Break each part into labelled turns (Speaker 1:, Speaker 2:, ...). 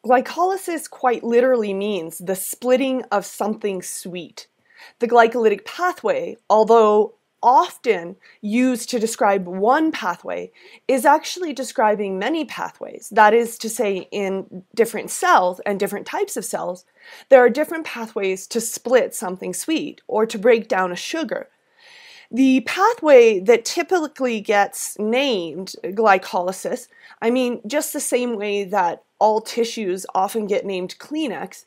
Speaker 1: Glycolysis quite literally means the splitting of something sweet. The glycolytic pathway, although often used to describe one pathway, is actually describing many pathways. That is to say, in different cells and different types of cells, there are different pathways to split something sweet or to break down a sugar. The pathway that typically gets named glycolysis, I mean, just the same way that all tissues often get named Kleenex,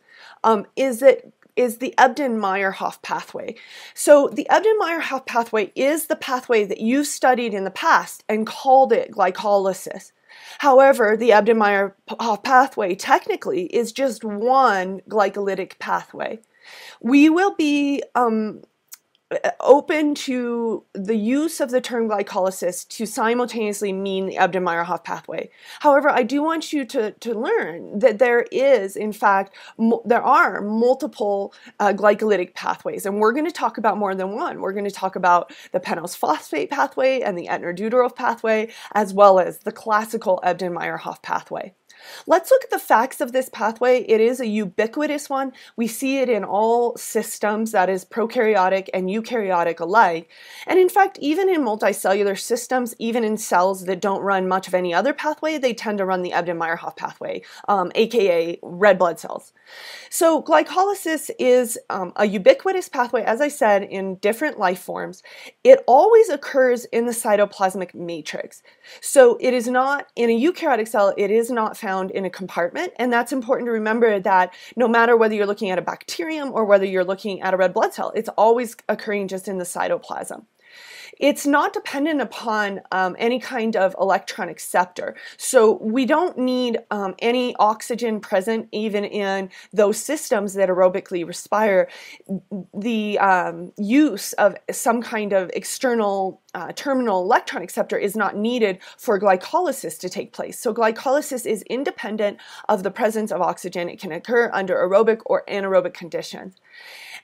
Speaker 1: is the Ebden-Meyerhof pathway. So the Ebden-Meyerhof pathway is the pathway that you studied in the past and called it glycolysis. However, the Ebden-Meyerhof pathway technically is just one glycolytic pathway. We will be open to the use of the term glycolysis to simultaneously mean the Ebden-Meyerhof pathway. However, I do want you to learn that there is, in fact, there are multiple glycolytic pathways, and we're going to talk about more than one. We're going to talk about the Pentose phosphate pathway and the Ettner-Duderow pathway, as well as the classical Ebden-Meyerhof pathway. Let's look at the facts of this pathway. It is a ubiquitous one. We see it in all systems, that is prokaryotic and eukaryotic alike. And in fact, even in multicellular systems, even in cells that don't run much of any other pathway, they tend to run the Ebden-Meyerhof pathway, aka red blood cells. So glycolysis is a ubiquitous pathway, as I said, in different life forms. It always occurs in the cytoplasmic matrix. So it is not, in a eukaryotic cell, it is not found in a compartment, and that's important to remember that no matter whether you're looking at a bacterium or whether you're looking at a red blood cell, it's always occurring just in the cytoplasm. It's not dependent upon any kind of electron acceptor. So we don't need any oxygen present even in those systems that aerobically respire. The use of some kind of external terminal electron acceptor is not needed for glycolysis to take place. So glycolysis is independent of the presence of oxygen. It can occur under aerobic or anaerobic conditions.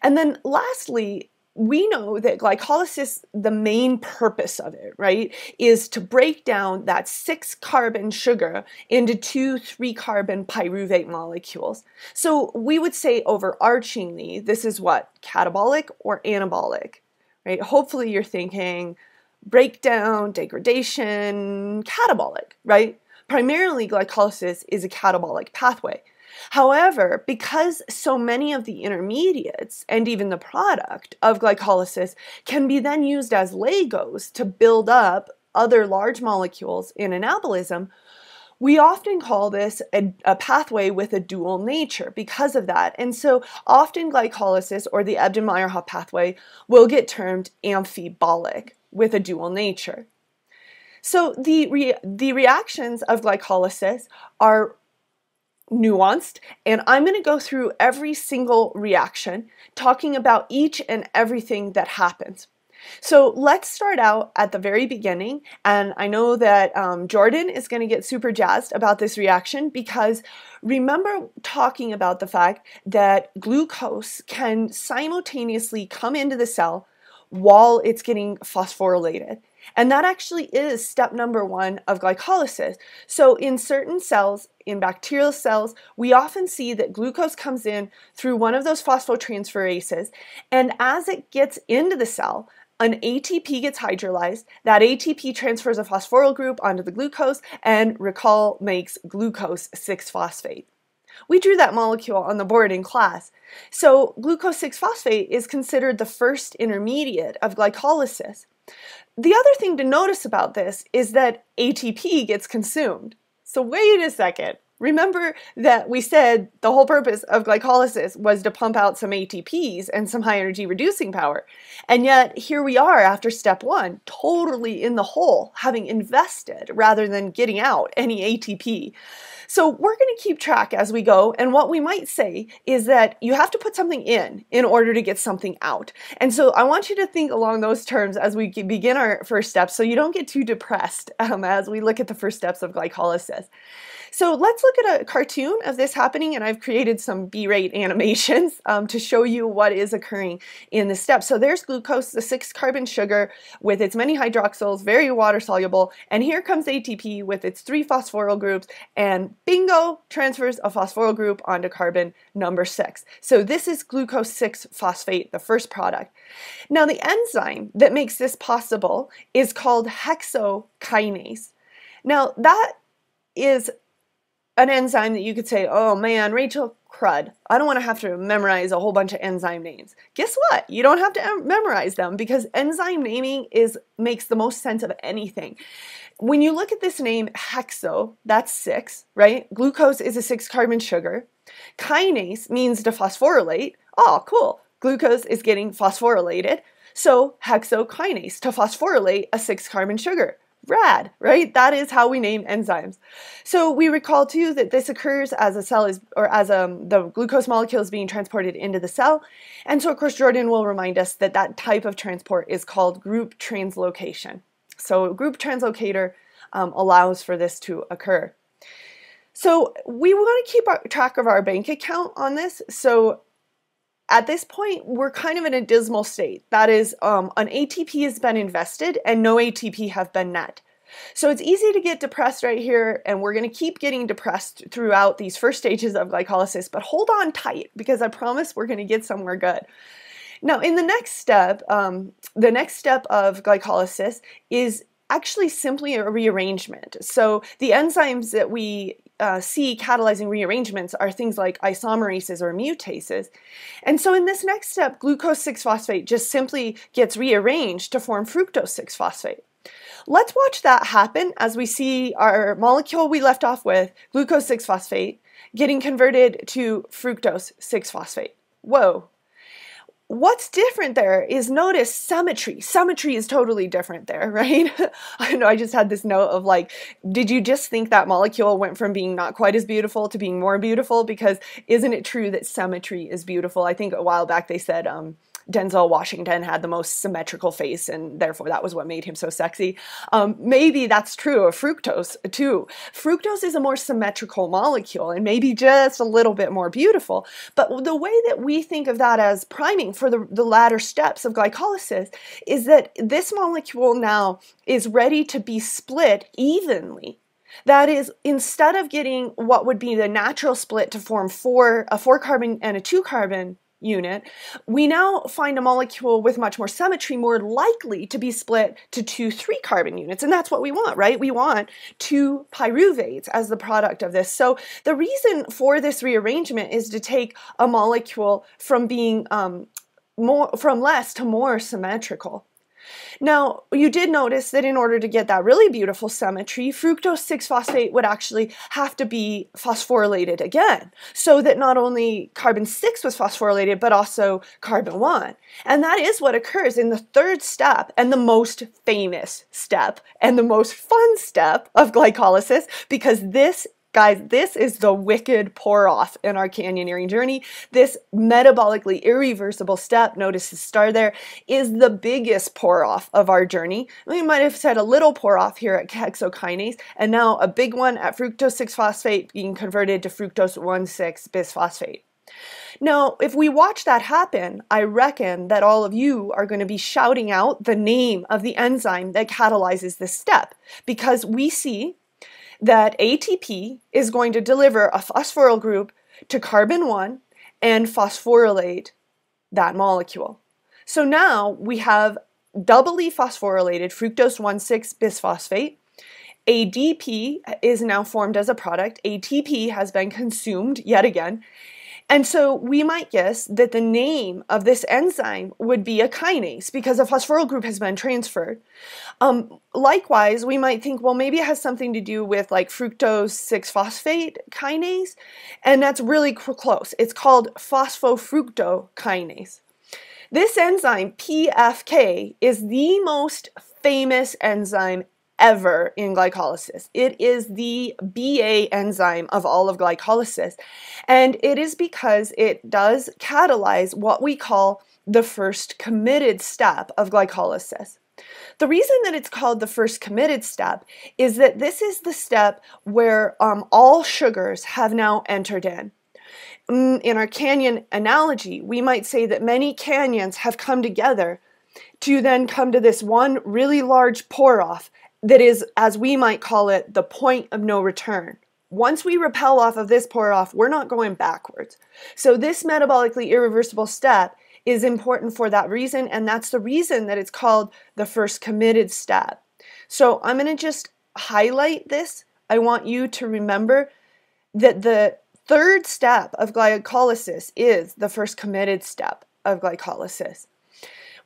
Speaker 1: And then lastly, we know that glycolysis, the main purpose of it, right, is to break down that 6-carbon sugar into 2 3-carbon pyruvate molecules. So we would say overarchingly, this is what? Catabolic or anabolic, right? Hopefully you're thinking breakdown, degradation, catabolic, right? Primarily glycolysis is a catabolic pathway. However, because so many of the intermediates and even the product of glycolysis can be then used as Legos to build up other large molecules in anabolism, we often call this a pathway with a dual nature because of that. And so often glycolysis, or the Ebden-Meyerhof pathway, will get termed amphibolic with a dual nature. So the reactions of glycolysis are nuanced, and I'm going to go through every single reaction, talking about each and everything that happens. So let's start out at the very beginning, and I know that Jordan is going to get super jazzed about this reaction because remember talking about the fact that glucose can simultaneously come into the cell while it's getting phosphorylated. And that actually is step number 1 of glycolysis. So in certain cells, in bacterial cells, we often see that glucose comes in through one of those phosphotransferases, and as it gets into the cell, an ATP gets hydrolyzed. That ATP transfers a phosphoryl group onto the glucose, and recall, makes glucose 6-phosphate. We drew that molecule on the board in class. So glucose 6-phosphate is considered the first intermediate of glycolysis. The other thing to notice about this is that ATP gets consumed. So wait a second. Remember that we said the whole purpose of glycolysis was to pump out some ATPs and some high energy reducing power. And yet here we are after step 1, totally in the hole, having invested rather than getting out any ATP. So we're going to keep track as we go, and what we might say is that you have to put something in order to get something out. And so I want you to think along those terms as we begin our first steps so you don't get too depressed as we look at the first steps of glycolysis. So let's look at a cartoon of this happening, and I've created some B-rate animations to show you what is occurring in this step. So there's glucose, the 6-carbon sugar with its many hydroxyls, very water soluble, and here comes ATP with its 3 phosphoryl groups, and bingo, transfers a phosphoryl group onto carbon number 6. So this is glucose 6-phosphate, the first product. Now the enzyme that makes this possible is called Hexo Kinase. Now that is an enzyme that you could say, oh man, Rachel, crud. I don't want to have to memorize a whole bunch of enzyme names. Guess what? You don't have to memorize them because enzyme naming makes the most sense of anything. When you look at this name, hexo, that's 6, right? Glucose is a 6-carbon sugar. Kinase means to phosphorylate. Oh, cool. Glucose is getting phosphorylated. So hexokinase, to phosphorylate a 6-carbon sugar. Rad, right? That is how we name enzymes. So we recall too that this occurs as a cell is, or as the glucose molecule is being transported into the cell. And so of course Jordan will remind us that that type of transport is called group translocation. So group translocator allows for this to occur. So we want to keep track of our bank account on this. So at this point, we're kind of in a dismal state. That is, an ATP has been invested and no ATP have been net. So it's easy to get depressed right here, and we're going to keep getting depressed throughout these first stages of glycolysis, but hold on tight because I promise we're going to get somewhere good. Now, in the next step of glycolysis is actually simply a rearrangement. So the enzymes that we see catalyzing rearrangements are things like isomerases or mutases. And so in this next step, glucose 6-phosphate just simply gets rearranged to form fructose 6-phosphate. Let's watch that happen as we see our molecule we left off with, glucose 6-phosphate, getting converted to fructose 6-phosphate. Whoa. What's different there is, notice symmetry. Symmetry is totally different there, right? I know I just had this note of like, did you just think that molecule went from being not quite as beautiful to being more beautiful? Because isn't it true that symmetry is beautiful? I think a while back they said Denzel Washington had the most symmetrical face, and therefore that was what made him so sexy. Maybe that's true of fructose too. Fructose is a more symmetrical molecule and maybe just a little bit more beautiful. But the way that we think of that as priming for the latter steps of glycolysis is that this molecule now is ready to be split evenly. That is, instead of getting what would be the natural split to form a 4-carbon and a 2-carbon unit, we now find a molecule with much more symmetry, more likely to be split to 2 3-carbon units. And that's what we want, right? We want 2 pyruvates as the product of this. So the reason for this rearrangement is to take a molecule from being from less to more symmetrical. Now, you did notice that in order to get that really beautiful symmetry, fructose 6-phosphate would actually have to be phosphorylated again, so that not only carbon 6 was phosphorylated, but also carbon 1. And that is what occurs in the third step, and the most famous step, and the most fun step of glycolysis, because this, guys, this is the wicked pour-off in our canyoneering journey. This metabolically irreversible step, notice the star there, is the biggest pour-off of our journey. We might have said a little pour-off here at hexokinase, and now a big one at fructose 6-phosphate being converted to fructose 1,6-bisphosphate. Now, if we watch that happen, I reckon that all of you are going to be shouting out the name of the enzyme that catalyzes this step, because we see that ATP is going to deliver a phosphoryl group to carbon 1 and phosphorylate that molecule. So now we have doubly phosphorylated fructose 1,6-bisphosphate. ADP is now formed as a product. ATP has been consumed yet again. And so we might guess that the name of this enzyme would be a kinase because a phosphoryl group has been transferred. Likewise, we might think, well, maybe it has something to do with like fructose 6-phosphate kinase, and that's really close. It's called phosphofructokinase. This enzyme, PFK, is the most famous enzyme ever in glycolysis. It is the BA enzyme of all of glycolysis, and it is because it does catalyze what we call the first committed step of glycolysis. The reason that it's called the first committed step is that this is the step where all sugars have now entered in. In our canyon analogy, we might say that many canyons have come together to then come to this one really large pour-off that is, as we might call it, the point of no return. Once we rappel off of this pour-off, we're not going backwards. So this metabolically irreversible step is important for that reason, and that's the reason that it's called the first committed step. So I'm going to just highlight this. I want you to remember that the third step of glycolysis is the first committed step of glycolysis.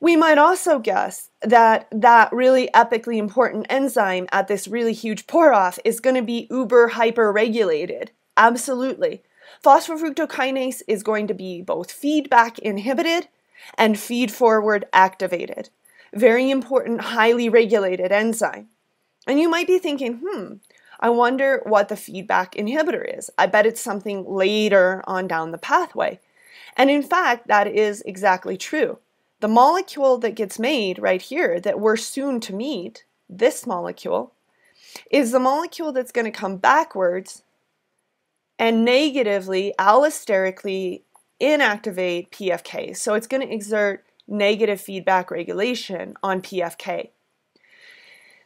Speaker 1: We might also guess that that really epically important enzyme at this really huge pour-off is going to be uber hyper-regulated. Absolutely. Phosphofructokinase is going to be both feedback inhibited and feed-forward activated. Very important, highly regulated enzyme. And you might be thinking, I wonder what the feedback inhibitor is. I bet it's something later on down the pathway. And in fact, that is exactly true. The molecule that gets made right here that we're soon to meet, this molecule, is the molecule that's going to come backwards and negatively, allosterically inactivate PFK. So it's going to exert negative feedback regulation on PFK.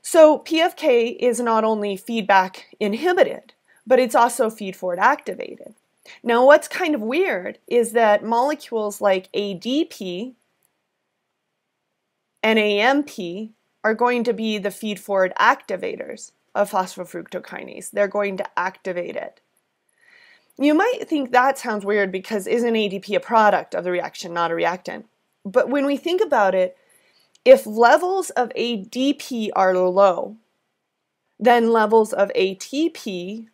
Speaker 1: So PFK is not only feedback inhibited, but it's also feed-forward activated. Now what's kind of weird is that molecules like ADP and AMP are going to be the feed-forward activators of phosphofructokinase. They're going to activate it. You might think that sounds weird because isn't ADP a product of the reaction, not a reactant? But when we think about it, if levels of ADP are low, then levels of ATP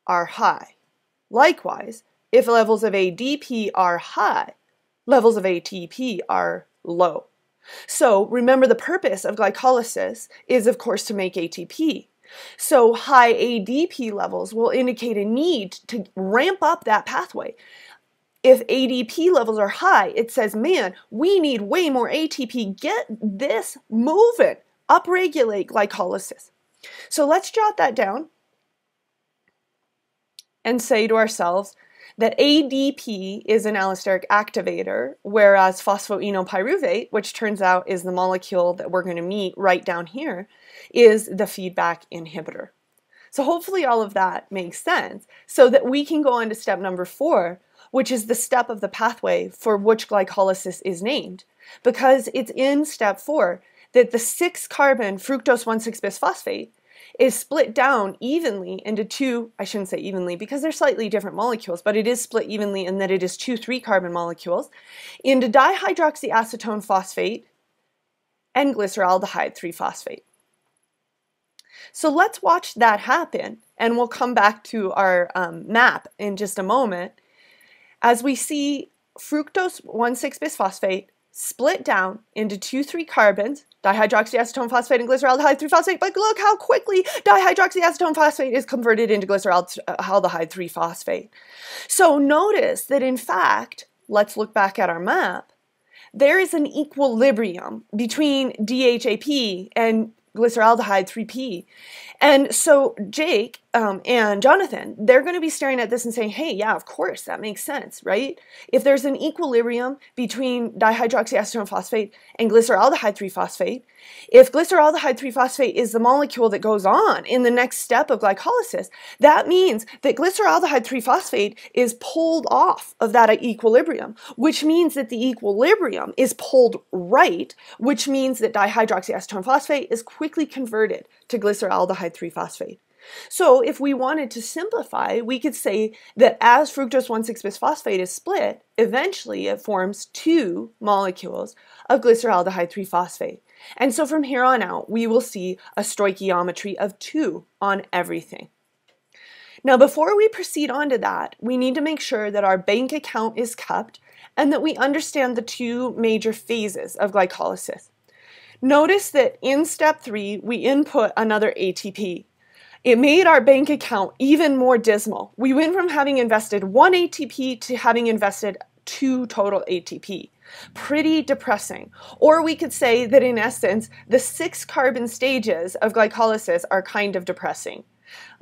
Speaker 1: are high. Likewise, if levels of ADP are high, levels of ATP are low. So remember, the purpose of glycolysis is, of course, to make ATP. So high ADP levels will indicate a need to ramp up that pathway. If ADP levels are high, it says, man, we need way more ATP. Get this moving. Upregulate glycolysis. So let's jot that down and say to ourselves that ADP is an allosteric activator, whereas phosphoenolpyruvate, which turns out is the molecule that we're going to meet right down here, is the feedback inhibitor. So hopefully all of that makes sense so that we can go on to step number 4, which is the step of the pathway for which glycolysis is named, because it's in step 4 that the 6-carbon fructose 1,6-bisphosphate is split down evenly into two, I shouldn't say evenly because they're slightly different molecules, but it is split evenly in that it is 2 3-carbon molecules, into dihydroxyacetone phosphate and glyceraldehyde 3-phosphate. So let's watch that happen, and we'll come back to our map in just a moment as we see fructose 1,6-bisphosphate split down into 2 3-carbons, dihydroxyacetone phosphate and glyceraldehyde 3-phosphate, but look how quickly dihydroxyacetone phosphate is converted into glyceraldehyde 3-phosphate. So notice that in fact, let's look back at our map, there is an equilibrium between DHAP and glyceraldehyde 3P. And so Jake and Jonathan, they're going to be staring at this and saying, hey, yeah, of course, that makes sense, right? If there's an equilibrium between dihydroxyacetone phosphate and glyceraldehyde 3-phosphate, if glyceraldehyde 3-phosphate is the molecule that goes on in the next step of glycolysis, that means that glyceraldehyde 3-phosphate is pulled off of that equilibrium, which means that the equilibrium is pulled right, which means that dihydroxyacetone phosphate is quickly converted to glyceraldehyde 3-phosphate. So if we wanted to simplify, we could say that as fructose 1,6-bisphosphate is split, eventually it forms 2 molecules of glyceraldehyde 3-phosphate. And so from here on out, we will see a stoichiometry of 2 on everything. Now, before we proceed on to that, we need to make sure that our bank account is kept and that we understand the 2 major phases of glycolysis. Notice that in step 3, we input another ATP. It made our bank account even more dismal. We went from having invested 1 ATP to having invested 2 total ATP. Pretty depressing. Or we could say that in essence, the 6 carbon stages of glycolysis are kind of depressing.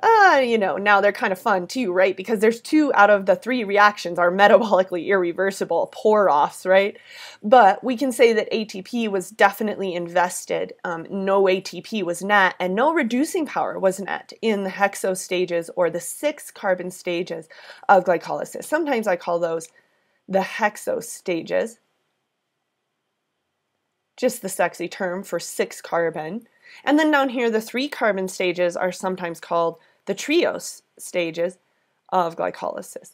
Speaker 1: You know, now they're kind of fun too, right? Because there's 2 out of the 3 reactions are metabolically irreversible pour-offs, right? But we can say that ATP was definitely invested. No ATP was net, and no reducing power was net in the hexo stages, or the 6 carbon stages of glycolysis. Sometimes I call those the hexo stages. Just the sexy term for 6 carbon. And then down here, the 3 carbon stages are sometimes called the triose stages of glycolysis.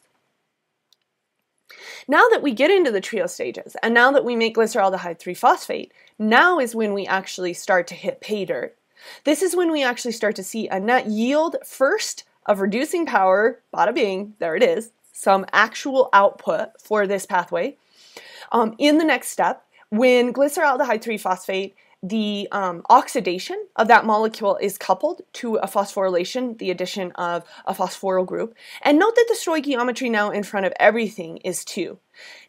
Speaker 1: Now that we get into the trio stages, and now that we make glyceraldehyde 3-phosphate, now is when we actually start to hit pay dirt. This is when we actually start to see a net yield first of reducing power, bada bing, there it is, some actual output for this pathway. In the next step, when glyceraldehyde 3-phosphate, the oxidation of that molecule is coupled to a phosphorylation, the addition of a phosphoryl group. And note that the stoichiometry now in front of everything is 2.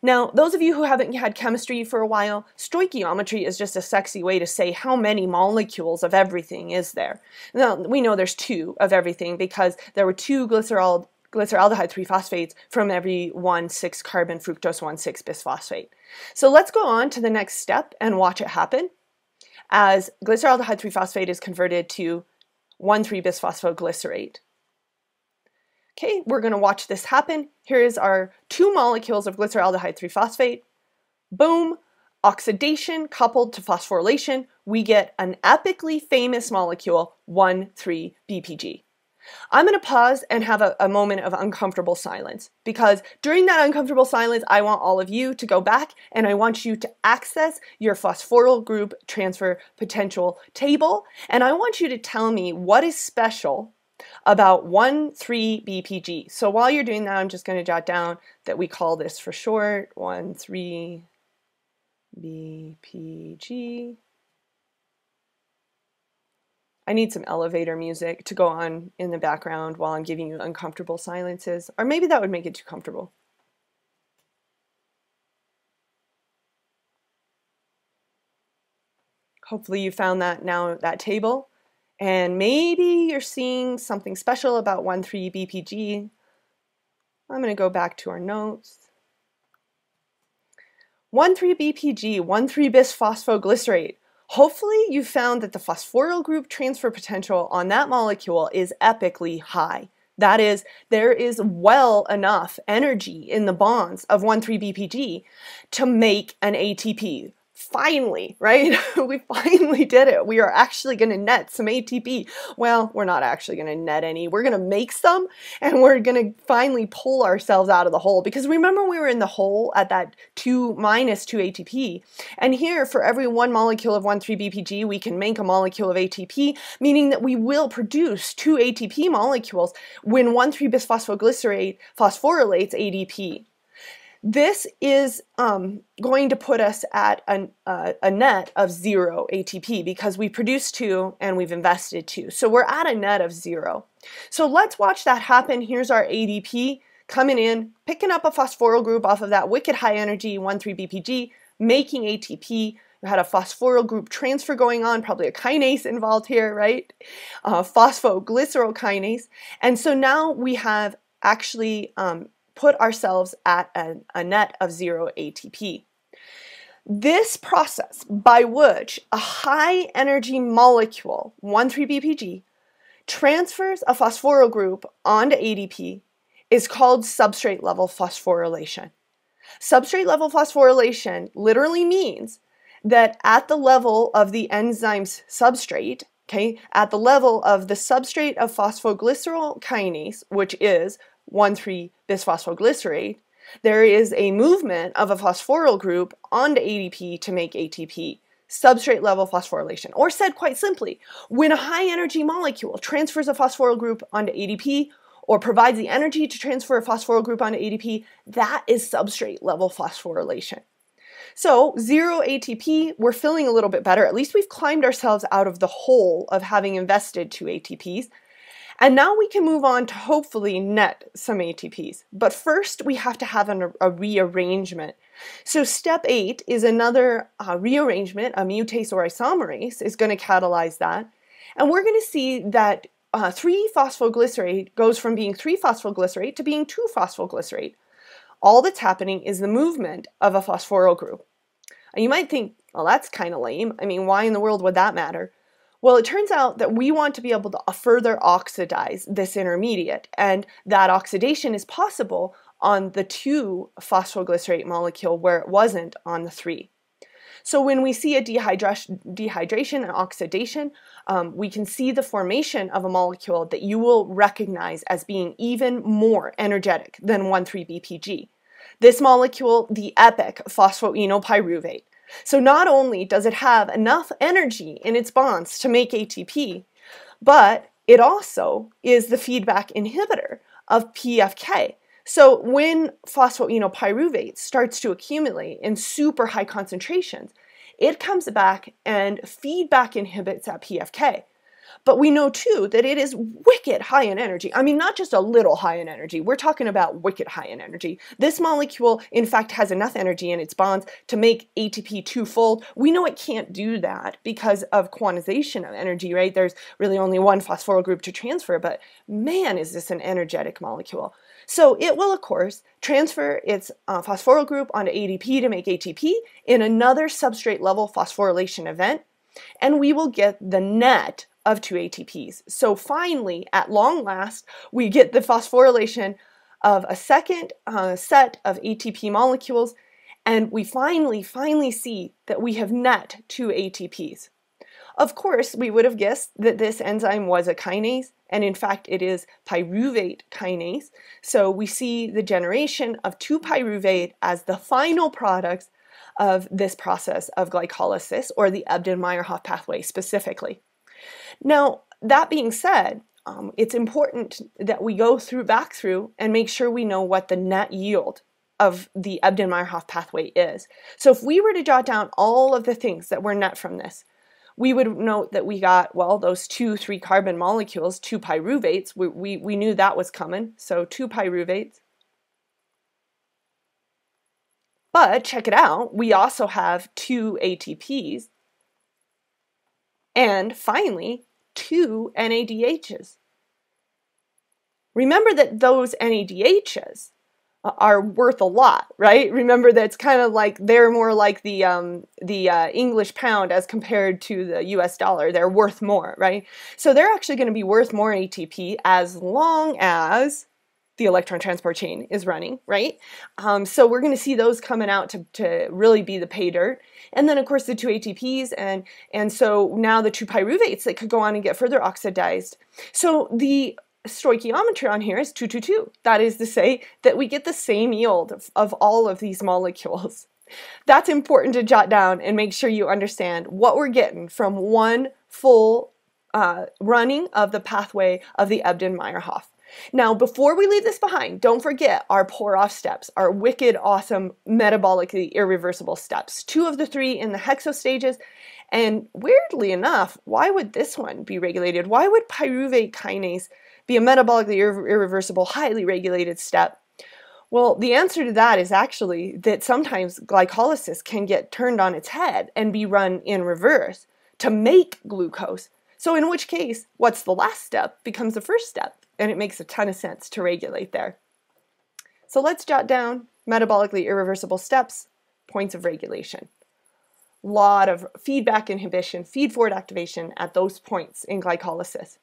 Speaker 1: Now, those of you who haven't had chemistry for a while, stoichiometry is just a sexy way to say how many molecules of everything is there. Now, we know there's 2 of everything because there were 2 glyceraldehyde 3-phosphates from every 1 6-carbon fructose 1,6 bisphosphate. So let's go on to the next step and watch it happen as glyceraldehyde 3-phosphate is converted to 1,3-bisphosphoglycerate. Okay, we're going to watch this happen. Here is our 2 molecules of glyceraldehyde 3-phosphate. Boom, oxidation coupled to phosphorylation, we get an epically famous molecule, 1,3-BPG. I'm going to pause and have a moment of uncomfortable silence, because during that uncomfortable silence, I want all of you to go back and I want you to access your phosphoryl group transfer potential table, and I want you to tell me what is special about 1,3-BPG. So while you're doing that, I'm just going to jot down that we call this for short 1,3-BPG. I need some elevator music to go on in the background while I'm giving you uncomfortable silences, or maybe that would make it too comfortable. Hopefully you found that now, that table, and maybe you're seeing something special about 1,3-BPG. I'm going to go back to our notes. 1,3-BPG, 1,3-bisphosphoglycerate. Hopefully you found that the phosphoryl group transfer potential on that molecule is epically high. That is, there is well enough energy in the bonds of 1,3-BPG to make an ATP. Finally, right? We finally did it. We are actually going to net some ATP. Well, we're not actually going to net any. We're going to make some, and we're going to finally pull ourselves out of the hole. Because remember, we were in the hole at that 2 minus 2 ATP. And here, for every 1 molecule of 1,3-BPG, we can make a molecule of ATP, meaning that we will produce 2 ATP molecules when 1,3-bisphosphoglycerate phosphorylates ADP. This is going to put us at a net of 0 ATP because we produced 2 and we've invested 2. So we're at a net of 0. So let's watch that happen. Here's our ADP coming in, picking up a phosphoryl group off of that wicked high energy 1,3-BPG, making ATP. We had a phosphoryl group transfer going on, probably a kinase involved here, right? Phosphoglycerol kinase. And so now we have actually put ourselves at a net of 0 ATP. This process by which a high energy molecule, 1,3-BPG, transfers a phosphoryl group onto ADP is called substrate level phosphorylation. Substrate level phosphorylation literally means that at the level of the enzyme's substrate, okay, at the level of the substrate of phosphoglycerol kinase, which is 1,3-bisphosphoglycerate, there is a movement of a phosphoryl group onto ADP to make ATP, substrate level phosphorylation. Or said quite simply, when a high energy molecule transfers a phosphoryl group onto ADP or provides the energy to transfer a phosphoryl group onto ADP, that is substrate level phosphorylation. So 0 ATP, we're feeling a little bit better. At least we've climbed ourselves out of the hole of having invested 2 ATPs. And now we can move on to hopefully net some ATPs. But first we have to have a rearrangement. So step 8 is another rearrangement. A mutase or isomerase is going to catalyze that. And we're going to see that 3-phosphoglycerate goes from being 3-phosphoglycerate to being 2-phosphoglycerate. All that's happening is the movement of a phosphoryl group. And you might think, well, that's kind of lame. I mean, why in the world would that matter? Well, it turns out that we want to be able to further oxidize this intermediate, and that oxidation is possible on the 2-phosphoglycerate molecule where it wasn't on the 3. So when we see a dehydration and oxidation, we can see the formation of a molecule that you will recognize as being even more energetic than 1,3-BPG. This molecule, the epic phosphoenolpyruvate. So not only does it have enough energy in its bonds to make ATP, but it also is the feedback inhibitor of PFK. So when phosphoenolpyruvate starts to accumulate in super high concentrations, it comes back and feedback inhibits that PFK. But we know too that it is wicked high in energy. I mean, not just a little high in energy. We're talking about wicked high in energy. This molecule, in fact, has enough energy in its bonds to make ATP twofold. We know it can't do that because of quantization of energy, right? There's really only one phosphoryl group to transfer, but man, is this an energetic molecule. So it will, of course, transfer its phosphoryl group onto ADP to make ATP in another substrate level phosphorylation event, and we will get the net of 2 ATPs. So finally, at long last, we get the phosphorylation of a second set of ATP molecules, and we finally see that we have net 2 ATPs. Of course, we would have guessed that this enzyme was a kinase, and in fact it is pyruvate kinase. So we see the generation of 2-pyruvate as the final products of this process of glycolysis, or the Ebden-Meyerhof pathway specifically. Now, that being said, it's important that we go back through and make sure we know what the net yield of the Ebden-Meyerhof pathway is. So if we were to jot down all of the things that were net from this, we would note that we got, well, those 2 3-carbon molecules, 2 pyruvates. We knew that was coming, so 2 pyruvates. But check it out, we also have 2 ATPs, and finally, 2 NADHs. Remember that those NADHs are worth a lot, right? Remember that it's kind of like they're more like the English pound as compared to the US dollar. They're worth more, right? So they're actually going to be worth more ATP as long as the electron transport chain is running, right? So we're going to see those coming out to really be the pay dirt. And then, of course, the 2 ATPs, and so now the 2 pyruvates that could go on and get further oxidized. So the stoichiometry on here is 222. That is to say that we get the same yield of all of these molecules. That's important to jot down and make sure you understand what we're getting from one full running of the pathway of the Ebden-Meyerhof. Now, before we leave this behind, don't forget our pour-off steps, our wicked, awesome, metabolically irreversible steps. 2 of the 3 in the hexo stages, and weirdly enough, why would this one be regulated? Why would pyruvate kinase be a metabolically irreversible, highly regulated step? Well, the answer to that is actually that sometimes glycolysis can get turned on its head and be run in reverse to make glucose. So in which case, what's the last step becomes the first step. And it makes a ton of sense to regulate there. So let's jot down metabolically irreversible steps, points of regulation. Lot of feedback inhibition, feed-forward activation at those points in glycolysis.